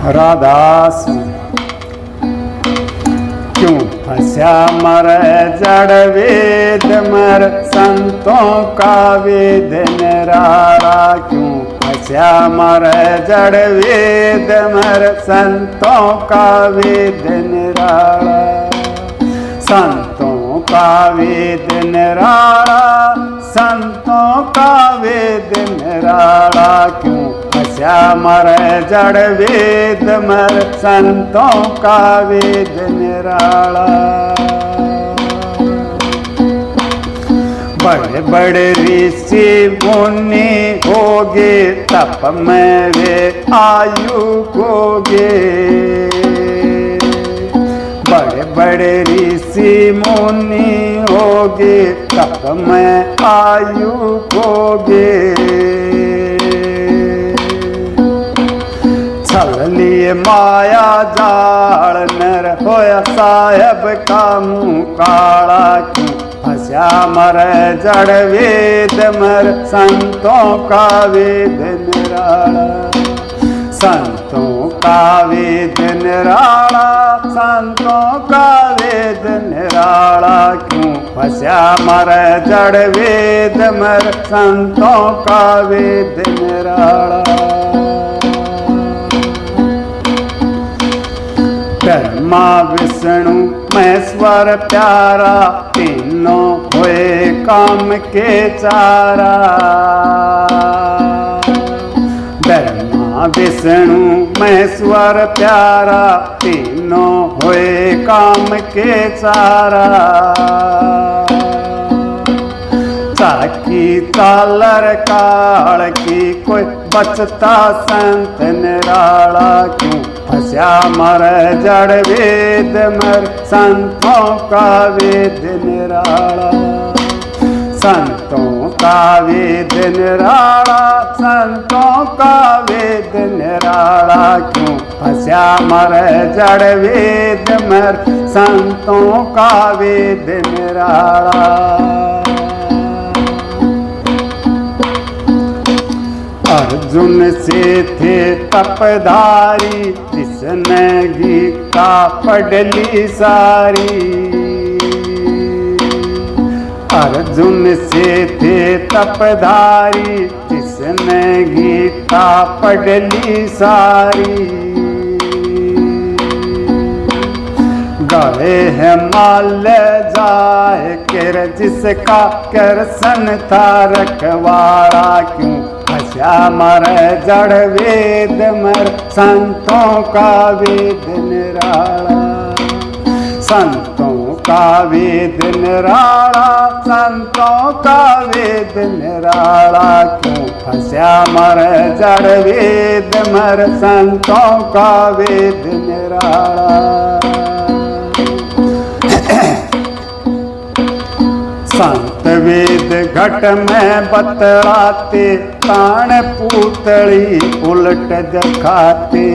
राधास क्यों फंसा मर जड़ वेद मर संतों का वेद निराला। क्यों फंसा मर जड़ वेद मर संतों का वेद निराला। संतों का वेद निराला, संतों का वेद निराला। क्यों फंसा मर जड़ वेद मर संतों का वेद निराला। बड़े बड़े ऋषि मुनि होगे तप में वे आयु होगे। बड़े बड़े ऋषि मुनि होगे तप में आयु होगे। छल लिए माया जाल नर होया साहेब का मुँह काला। क्यों फंसा मर जड़ वेद मर संतों का वेद निराला। संतों का वेद निराला, संतों का वेद निराला। क्यों फंसा मर जड़ वेद मर संतों का वेद निराला। ब्रह्मा विष्णु महेश्वर प्यारा तीनों हुए काम के चारा। ब्रह्मा विष्णु महेश्वर प्यारा तीनों हुए काम के चारा। चाकी तालर काल की कोई बचता संत निराला। क्यों फंसा मर जड़ वेद मर संतों का वेद निराला। संतों का वेद निराला, संतों का वेद निराला। क्यों फंसा मर जड़ वेद मर संतों का वेद निराला। अर्जुन से थे तपधारी जिसने गीता पढ़ ली सारी। अर्जुन से थे तपधारी जिसने गीता पढ़ ली सारी। गए है माल जाए कर जिसका करसन था रखवाड़ा। क्यों फंसा मर जड़ वेद मर संतों का वेद निराला। संतों का वेद निराला, संतों का वेद निराला। क्यों फंसा मर जड़ वेद मर संतों का वेद निराला। संत वेद घट में बतलाते ताण पूतली उलट दिखाते।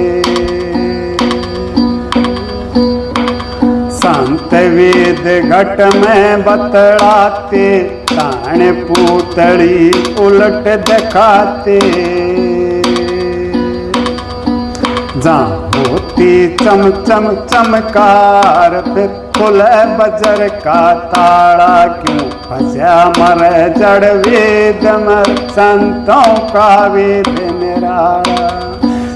संत वेद घट में बतलाते ताण पूतली उलट दिखाते। जहाँ होती चम चम चमकार फिर खुल बजर का ताड़ा। क्यों फंसा मर जड़ वेद मर संतों का वेद निराला।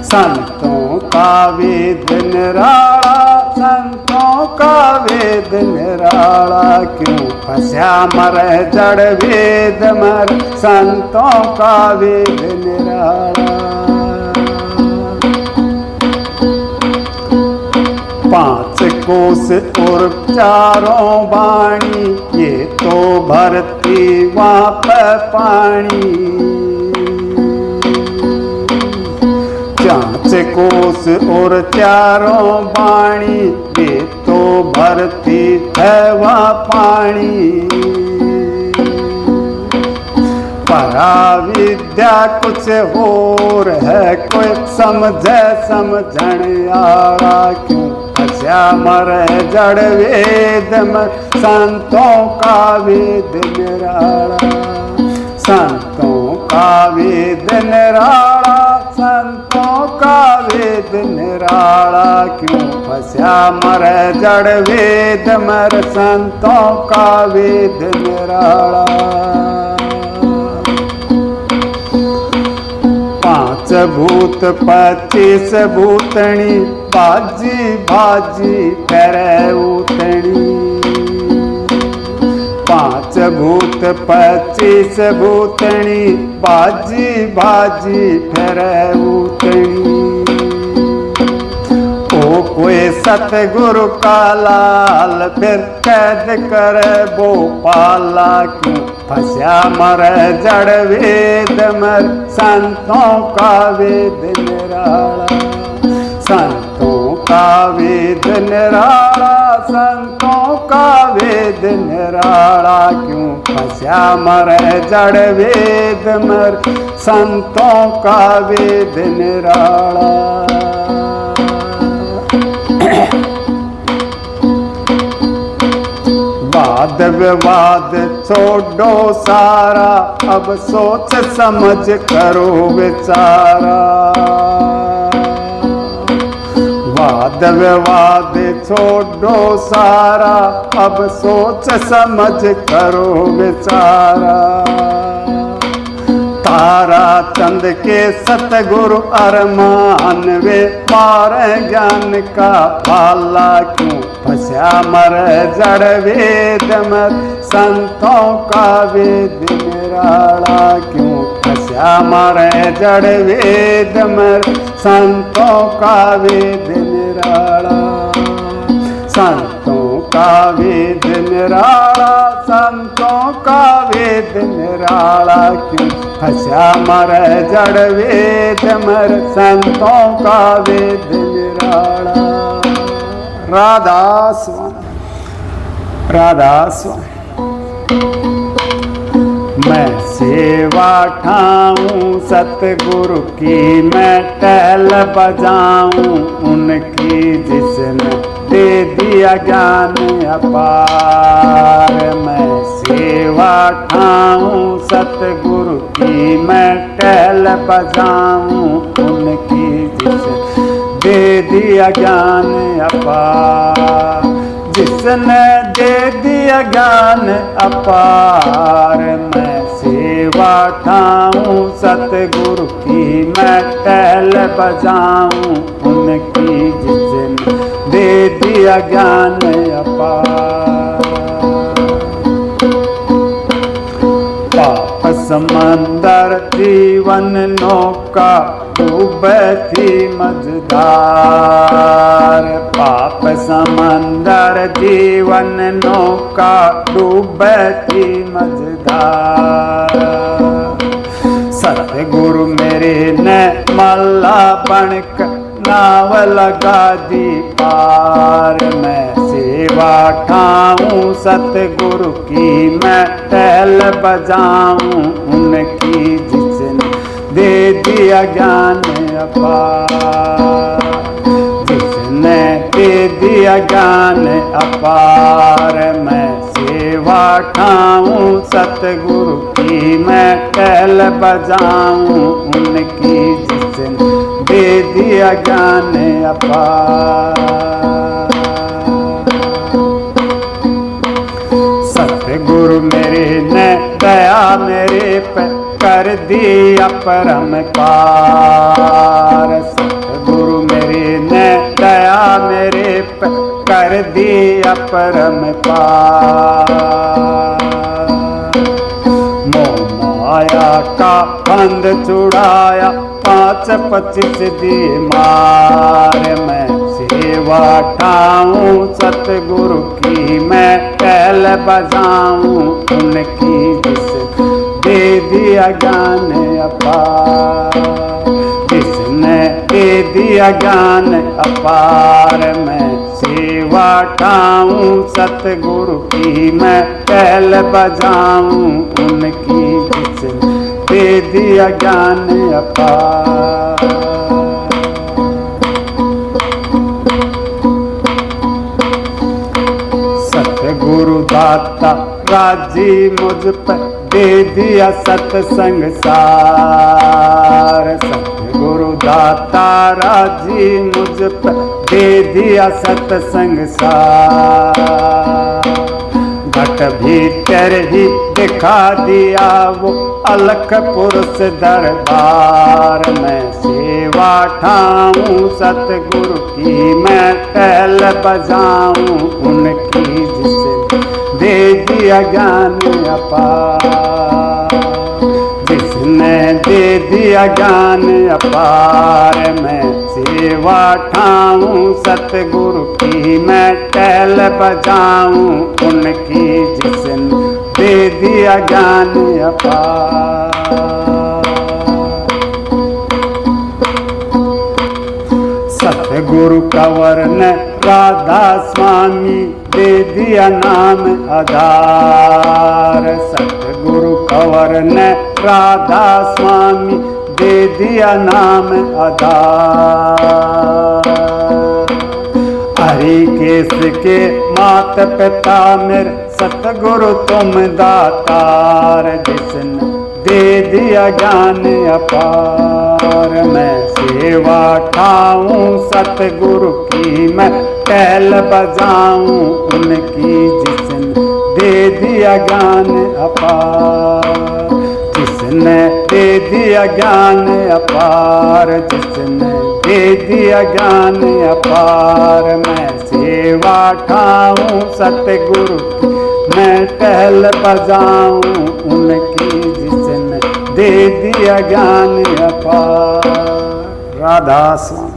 संतों का वेद निराला, संतों का वेद निराला। क्यों फंसा मर जड़ वेद मर संतों का वेद निराला। पांच कोस और चारों बाणी ये तो भरती वाप पानी। पांच कोस और चारों बाणी ये तो भरती है वहाँ पानी। परा विद्या कुछ और है कोई समझे समझण आला। क्यों फंसा मर जड़ वेद में संतों का वेद निराला। संतों का वेद निराला, संतों का वेद निराला। क्यों फंसा मर जड़ वेद मर संतों का वेद निराला। पांच भूत 25 भूतणी बाजी बाजी फेरे उतणी। पांच भूत 25 भूतणी बाजी बाजी फेरे उतणी। ओ कोई सतगुरु का लाल फिर कैद करे भोपाला क्यों फंसा मर जड़ वेद मर संतों का वेद निराला। संतों का वेद निराला संतों का वेद निराला क्यों फंसा मर जड़ वेद मर संतों का वेद निराला। वाद विवाद छोड़ो सारा अब सोच समझ करो विचारा। वाद विवाद छोड़ो सारा अब सोच समझ करो विचारा। तारा चंद के सतगुरु अरमान वे मारे ज्ञान का पाला क्यों फंसा मर जड़ वेद मर संतों का वेद निराला। क्यों फंसा मर जड़ वेद मर संतों का वेद निराला। संतों का वेद निराला संतों का वेद निराला क्यों फंसा मर जड़ वेद मर संतों का वेद निराला। राधा स्वामी राधा स्वामी। मैं सेवा ठाऊं सतगुरु की मैं टहल बजाऊं उनकी जिसने दे दिया ज्ञान अपार। मैं सेवा ठाऊं सतगुरु की मैं टहल बजाऊं उनकी जिसने दे दिया ज्ञान अपार। जिसने दे दिया ज्ञान अपार मैं सेवा ठाऊं सतगुरु की मैं टहल बजाऊं उनकी जिसने दे दिया ज्ञान अपार। पाप समंदर जीवन नौका डूबे थी मझधार। पाप समंदर जीवन नौका डूबे थी मझधार। सतगुरु मेरे ने मल्ला बनक नाव लगा दी पार। मैं सेवा ठाऊं सतगुरु की मैं टहल बजाऊं उनकी जिसने दे दिया ज्ञान अपार। जिसने दे दिया ज्ञान अपार मैं सेवा ठाऊं सतगुरु की मैं टहल बजाऊं उनकी जिसने दे दिया ज्ञान अपार। सतगुरु मेरे ने दया मेरे पे कर दी अपरम पार। सतगुरु मेरे ने दया मेरे पे कर दी अपरम पार। मोह माया का बंध छुड़ाया 5-25 दिए मार। मैं सेवा ठाऊं सतगुरु की मैं टहल बजाऊं उनकी जिसने दे दिया ज्ञान अपार। जिसने दे दिया ज्ञान अपार मैं सेवा ठाऊं सतगुरु की मैं टहल बजाऊं उनकी जिसने दे दिया ज्ञान अपार। सतगुरु दाता राजी मुझ पे दे दिया सत्संग सार। सतगुरु दातारा जी मुझ पर दे दिया सत्संग सार। घट भीतर ही दिखा दिया वो अलख पुरुष दरबार। मैं सेवा ठाऊं सतगुरु की, मैं टहल बजाऊं उनकी, जिसे दे दिया ज्ञान अपार। जिसने दे दिया ज्ञान अपार। मैं सेवा ठाऊं सतगुरु की, मैं टहल बजाऊं उनकी, जिसने दे दिया ज्ञान अपार। सतगुरु कंवर ने राधा स्वामी दे दिया नाम आधार। सतगुरु कंवर ने राधा स्वामी दे दिया नाम आधार। हरिकेश के मात पिता मेरे सतगुरु तुम दातार। जिसने दे दिया ज्ञान अपार। मैं सेवा ठाऊं सतगुरु की, मैं टहल बजाऊं उनकी, जिसने दे दिया ज्ञान अपार। जिसने दे दिया ज्ञान अपार। जिसने दे दिया ज्ञान अपार। मैं सेवा ठाऊं सतगुरु की, मैं टहल बजाऊं उनकी, जिसने दे दिया ज्ञान अपार। राधा स्वामी।